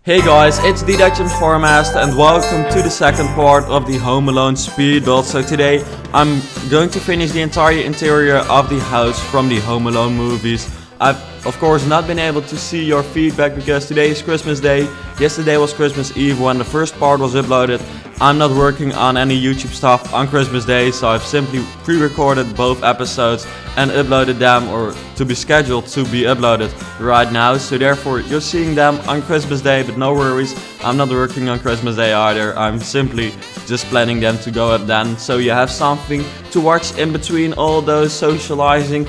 Hey guys, it's the Dutch Informast and welcome to the second part of the Home Alone speed build. So today I'm going to finish the entire interior of the house from the Home Alone movies. I've of course not been able to see your feedback because today is Christmas Day. Yesterday was Christmas Eve when the first part was uploaded. I'm not working on any YouTube stuff on Christmas Day, so I've simply pre-recorded both episodes and uploaded them, or to be scheduled to be uploaded right now. So therefore you're seeing them on Christmas Day, but no worries, I'm not working on Christmas Day either. I'm simply just planning them to go up then, so you have something to watch in between all those socializing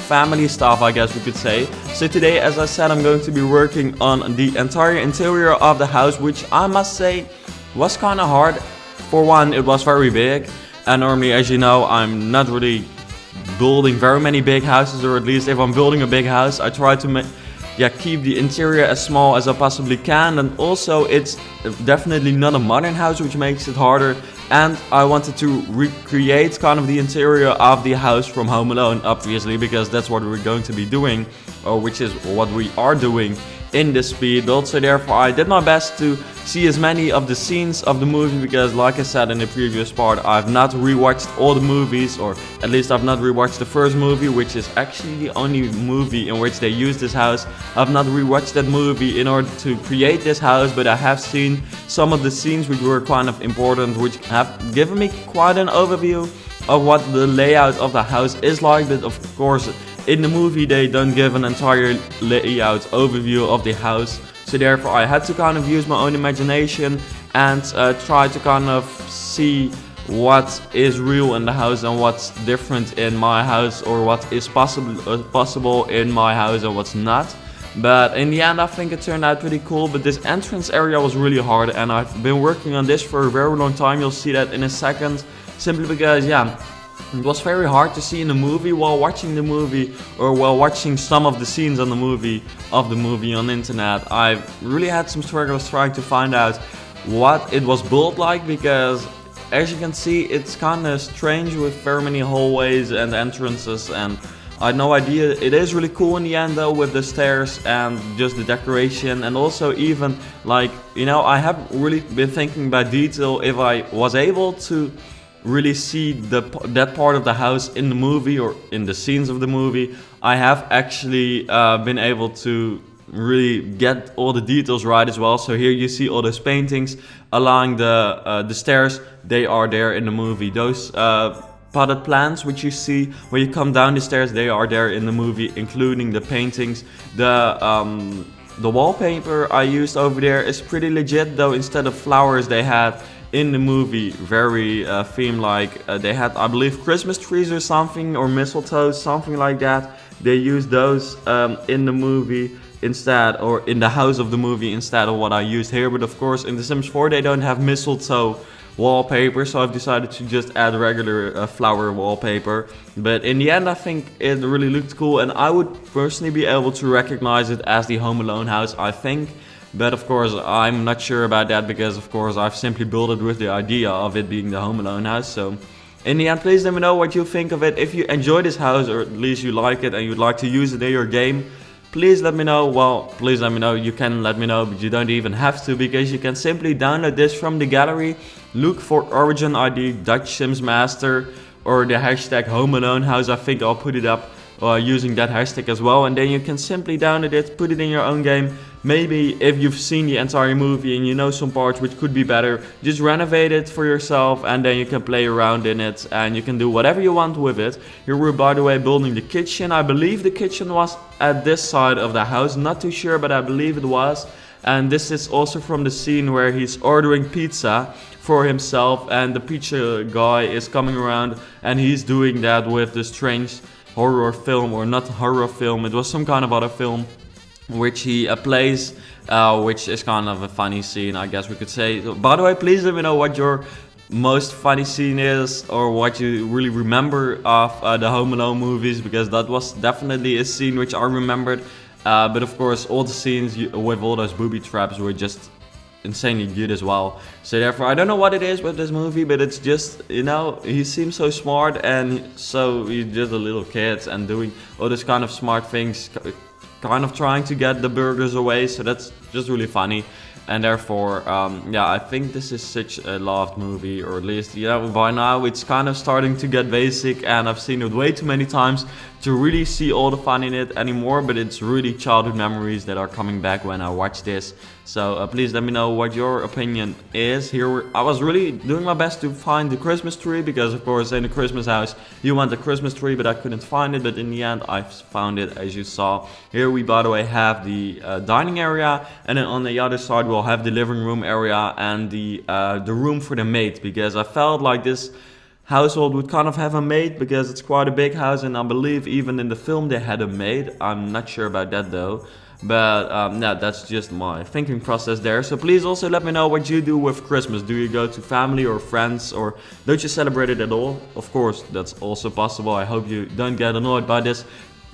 family stuff, I guess we could say. So today, as I said, I'm going to be working on the entire interior of the house, which I must say was kind of hard. For one, it was very big, and normally, as you know, I'm not really building very many big houses, or at least if I'm building a big house, I try to keep the interior as small as I possibly can. And also it's definitely not a modern house, which makes it harder, and I wanted to recreate kind of the interior of the house from Home Alone, obviously, because that's what we're going to be doing, or which is what we are doing in this speed build. So therefore I did my best to see as many of the scenes of the movie, because like I said in the previous part, I've not rewatched all the movies, or at least I've not rewatched the first movie, which is actually the only movie in which they use this house. I've not rewatched that movie in order to create this house, but I have seen some of the scenes which were kind of important, which have given me quite an overview of what the layout of the house is like. But of course in the movie they don't give an entire layout overview of the house, so therefore I had to kind of use my own imagination and try to kind of see what is real in the house and what's different in my house, or what is possible in my house and what's not. But in the end I think it turned out pretty cool. But this entrance area was really hard, and I've been working on this for a very long time. You'll see that in a second, simply because it was very hard to see in the movie while watching the movie, or while watching some of the scenes on the movie on the internet. I really had some struggles trying to find out what it was built like, because as you can see it's kind of strange with very many hallways and entrances, and I had no idea. It is really cool in the end though, with the stairs and just the decoration, and also even like, I have really been thinking about detail. If I was able to really see that part of the house in the movie, or in the scenes of the movie, I have actually been able to really get all the details right as well. So here you see all those paintings along the stairs. They are there in the movie. Those potted plants which you see when you come down the stairs, they are there in the movie, including the paintings. The wallpaper I used over there is pretty legit though. Instead of flowers they had in the movie, very theme like, they had, I believe, Christmas trees or something, or mistletoe, something like that. They used those in the movie instead, or in the house of the movie, instead of what I used here. But of course in The Sims 4 they don't have mistletoe wallpaper, so I've decided to just add regular flower wallpaper. But in the end I think it really looked cool, and I would personally be able to recognize it as the Home Alone house, I think. But of course I'm not sure about that, because of course I've simply built it with the idea of it being the Home Alone house. So in the end, please let me know what you think of it. If you enjoy this house, or at least you like it and you'd like to use it in your game, please let me know. Well, please let me know. You can let me know, but you don't even have to, because you can simply download this from the gallery. Look for Origin ID Dutch Sims Master, or the hashtag Home Alone house. I think I'll put it up using that hashtag as well, and then you can simply download it, put it in your own game. Maybe if you've seen the entire movie and you know some parts which could be better, just renovate it for yourself, and then you can play around in it and you can do whatever you want with it. Here we're, by the way, building the kitchen. I believe the kitchen was at this side of the house, not too sure, but I believe it was. And this is also from the scene where he's ordering pizza for himself, and the pizza guy is coming around and he's doing that with the strange horror film, or not horror film, it was some kind of other film which he plays, which is kind of a funny scene, I guess we could say. So, by the way, please let me know what your most funny scene is, or what you really remember of the Home Alone movies, because that was definitely a scene which I remembered. But of course all the scenes with all those booby traps were just insanely good as well. So therefore I don't know what it is with this movie, but it's just, he seems so smart, and so he's just a little kid and doing all this kind of smart things, kind of trying to get the burgers away. So that's just really funny. and therefore, yeah, I think this is such a loved movie, or at least, by now it's kind of starting to get basic, and I've seen it way too many times to really see all the fun in it anymore, but it's really childhood memories that are coming back when I watch this. So please let me know what your opinion is. Here I was really doing my best to find the Christmas tree, because of course in a Christmas house you want the Christmas tree, but I couldn't find it, but in the end I found it, as you saw. Here we, by the way, have the dining area, and then on the other side we'll have the living room area and the room for the maid, because I felt like this household would kind of have a maid, because it's quite a big house, and I believe even in the film they had a maid. I'm not sure about that though, but yeah, that's just my thinking process there. So please also let me know what you do with Christmas. Do you go to family or friends, or don't you celebrate it at all? Of course, that's also possible. I hope you don't get annoyed by this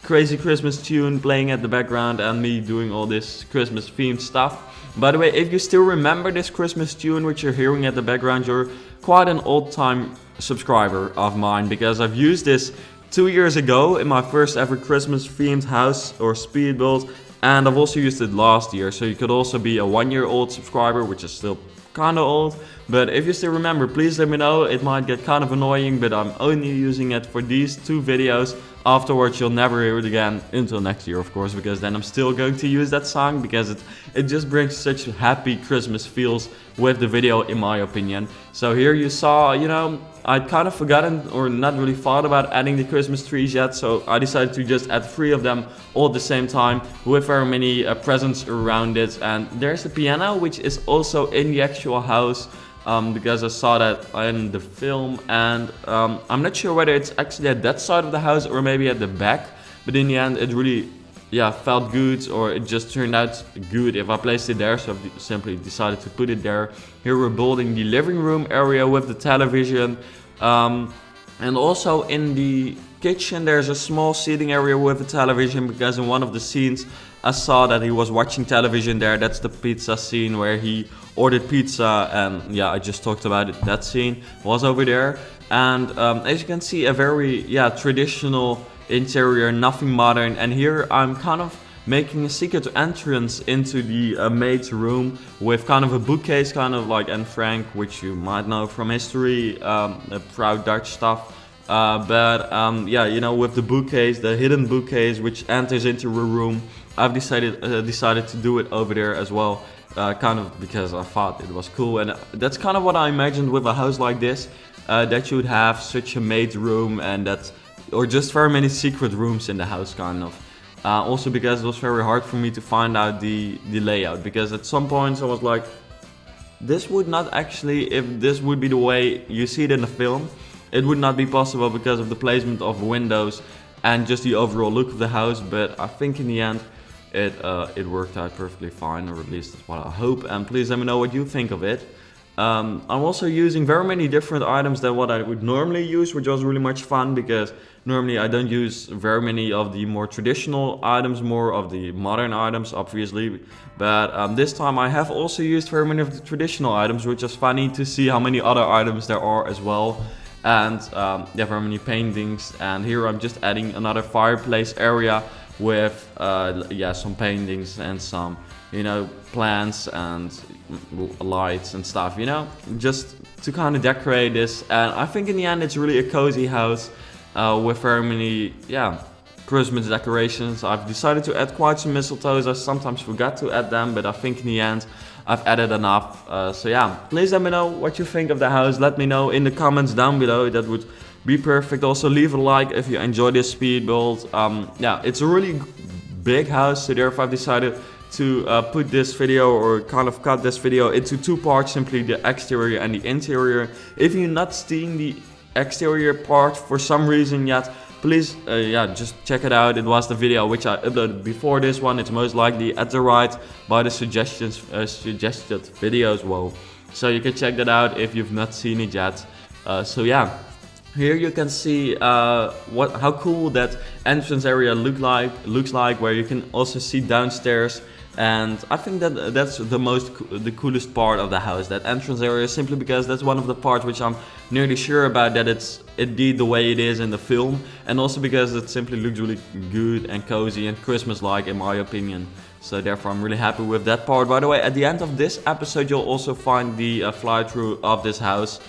crazy Christmas tune playing at the background and me doing all this Christmas themed stuff. By the way, if you still remember this Christmas tune which you're hearing at the background, you're quite an old time subscriber of mine, because I've used this 2 years ago in my first ever Christmas themed house or speed build, and I've also used it last year. So you could also be a 1-year-old subscriber, which is still kind of old, but if you still remember, please let me know. It might get kind of annoying, but I'm only using it for these 2 videos. Afterwards you'll never hear it again until next year, of course, because then I'm still going to use that song, because it just brings such happy Christmas feels with the video, in my opinion. So here you saw, I'd kind of forgotten or not really thought about adding the Christmas trees yet, so I decided to just add 3 of them all at the same time with very many presents around it. And there's the piano, which is also in the actual house, because I saw that in the film, and I'm not sure whether it's actually at that side of the house or maybe at the back, but in the end it really felt good, or it just turned out good if I placed it there, so I simply decided to put it there. Here we're building the living room area with the television, and also in the kitchen there's a small seating area with a television, because in one of the scenes I saw that he was watching television there. That's the pizza scene where he ordered pizza, and I just talked about it. That scene was over there, and as you can see, a very traditional interior, nothing modern. And here I'm kind of making a secret entrance into the maid's room with kind of a bookcase, kind of like Anne Frank, which you might know from history, proud Dutch stuff. With the bookcase, the hidden bookcase which enters into a room, I've decided to do it over there as well, kind of because I thought it was cool, and that's kind of what I imagined with a house like this, that you would have such a maid's room, and or just very many secret rooms in the house, kind of. Also because it was very hard for me to find out the layout, because at some points I was like, this would not actually, if this would be the way you see it in the film, it would not be possible because of the placement of windows and just the overall look of the house. But I think in the end it worked out perfectly fine, or at least that's what I hope. And please let me know what you think of it. I'm also using very many different items than what I would normally use, which was really much fun, because normally I don't use very many of the more traditional items, more of the modern items, obviously. But this time I have also used very many of the traditional items, which is funny to see how many other items there are as well. And very many paintings. And here I'm just adding another fireplace area with some paintings and some plants and lights and stuff, just to kind of decorate this. And I think in the end it's really a cozy house with very many Christmas decorations. I've decided to add quite some mistletoes. I sometimes forgot to add them, but I think in the end I've added enough. Please let me know what you think of the house. Let me know in the comments down below. That would be perfect. Also leave a like if you enjoy this speed build. It's a really big house, so therefore I've decided to put this video, or kind of cut this video into 2 parts, simply the exterior and the interior. If you're not seeing the exterior part for some reason yet, please just check it out. It was the video which I uploaded before this one. It's most likely at the right by the suggested videos. Whoa, so you can check that out if you've not seen it yet. Here you can see how cool that entrance area looks like, where you can also see downstairs. And I think that that's the coolest part of the house, that entrance area, simply because that's one of the parts which I'm nearly sure about that it's indeed the way it is in the film, and also because it simply looks really good and cozy and Christmas-like in my opinion. So therefore I'm really happy with that part. By the way, at the end of this episode you'll also find the fly-through of this house.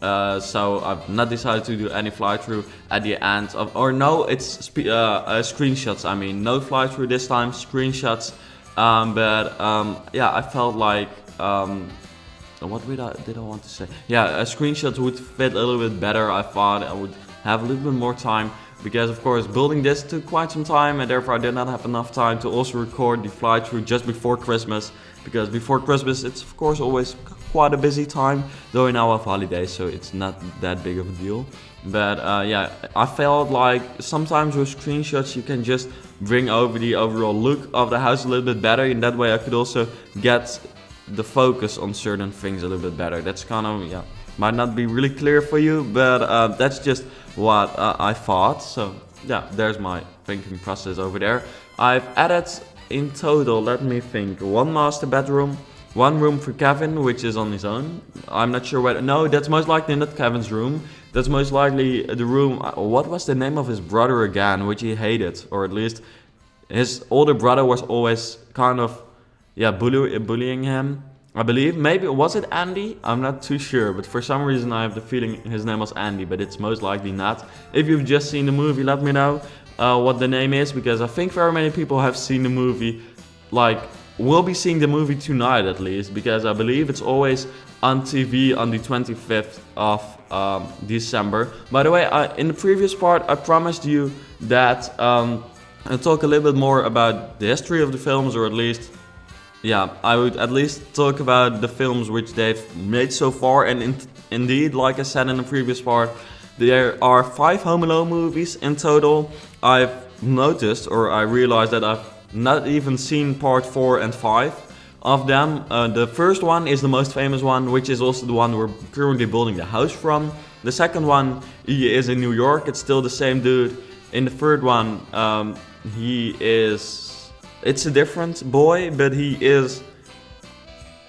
So I've not decided to do any fly-through at the end of, or no, it's screenshots. I mean, no fly-through this time, screenshots. Yeah, I felt like, what did I want to say? Yeah, screenshots would fit a little bit better. I thought I would have a little bit more time, because of course building this took quite some time, and therefore I did not have enough time to also record the fly-through just before Christmas, because before Christmas it's of course always quite a busy time, though we now have holidays, so it's not that big of a deal. But yeah, I felt like sometimes with screenshots you can just bring over the overall look of the house a little bit better, and that way I could also get the focus on certain things a little bit better. That's kind of, yeah, might not be really clear for you, but that's just what I thought. So yeah, there's my thinking process over there. I've added in total, let me think, one master bedroom, one room for Kevin, which is on his own. I'm not sure whether, no, that's most likely not Kevin's room. That's most likely the room, what was the name of his brother again, which he hated, or at least his older brother was always kind of, yeah, bullying him, I believe. Maybe, was it Andy? I'm not too sure, but for some reason I have the feeling his name was Andy, but it's most likely not. If you've just seen the movie, let me know what the name is, because I think very many people have seen the movie, like, we'll be seeing the movie tonight at least, because I believe it's always on TV on the 25th of December. By the way, in the previous part I promised you that I'll talk a little bit more about the history of the films, or at least, yeah, I would at least talk about the films which they've made so far. And indeed, like I said in the previous part, there are 5 Home Alone movies in total. I've noticed, or I realized, that I've not even seen part 4 and 5 of them. The first one is the most famous one, which is also the one we're currently building the house from. The second one, he is in New York, it's still the same dude. In the third one, it's a different boy, but he is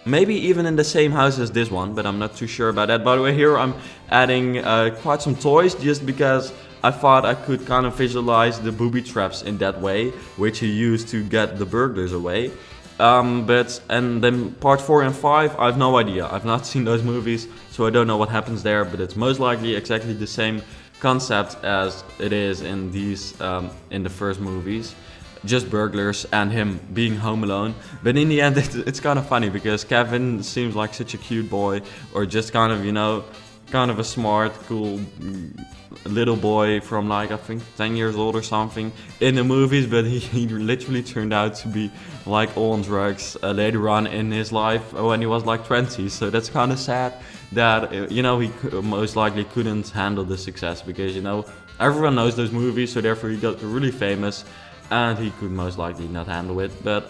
maybe even in the same house as this one, but I'm not too sure about that. By the way, here I'm adding quite some toys, just because I thought I could kind of visualize the booby traps in that way, which he used to get the burglars away. And then part 4 and 5, I have no idea. I've not seen those movies, so I don't know what happens there, but it's most likely exactly the same concept as it is in these, in the first movies. Just burglars and him being home alone. But in the end, it's kind of funny, because Kevin seems like such a cute boy, or just kind of, you know, kind of a smart, cool little boy from, like, I think 10 years old or something in the movies, but he literally turned out to be like all on drugs later on in his life when he was like 20. So that's kind of sad that, you know, he most likely couldn't handle the success, because, you know, everyone knows those movies, so therefore he got really famous, and he could most likely not handle it. But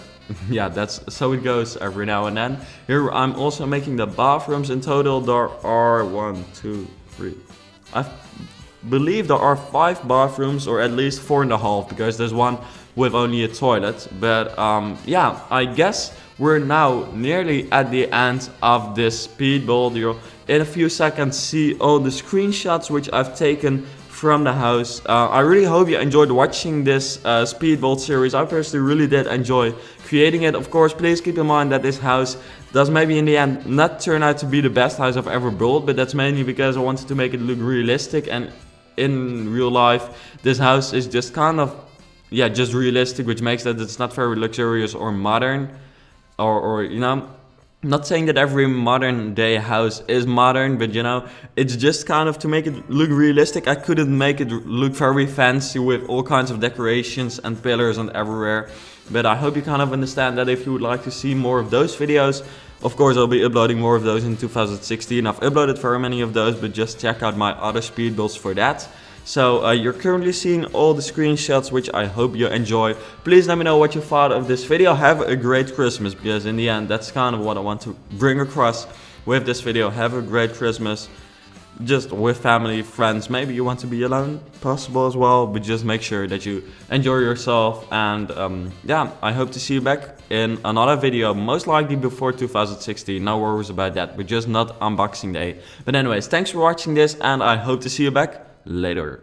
yeah, that's so it goes every now and then. Here I'm also making the bathrooms. In total there are 1, 2, 3, I believe there are 5 bathrooms, or at least 4.5, because there's one with only a toilet. But yeah, I guess we're now nearly at the end of this speed build. You'll in a few seconds see all the screenshots which I've taken from the house. I really hope you enjoyed watching this speed build series. I personally really did enjoy creating it. Of course, please keep in mind that this house does maybe in the end not turn out to be the best house I've ever built, but that's mainly because I wanted to make it look realistic, and in real life this house is just kind of, yeah, just realistic, which makes that it's not very luxurious or modern, or you know, not saying that every modern day house is modern, but you know, it's just kind of to make it look realistic. I couldn't make it look very fancy with all kinds of decorations and pillars and everywhere. But I hope you kind of understand that if you would like to see more of those videos, of course I'll be uploading more of those in 2016. I've uploaded very many of those, but just check out my other speed builds for that. So you're currently seeing all the screenshots, which I hope you enjoy. Please let me know what you thought of this video. Have a great Christmas, because in the end that's kind of what I want to bring across with this video. Have a great Christmas, just with family, friends. Maybe you want to be alone, possible as well, but just make sure that you enjoy yourself. And yeah, I hope to see you back in another video, most likely before 2016. No worries about that, but just not unboxing day. But anyways, thanks for watching this, and I hope to see you back later.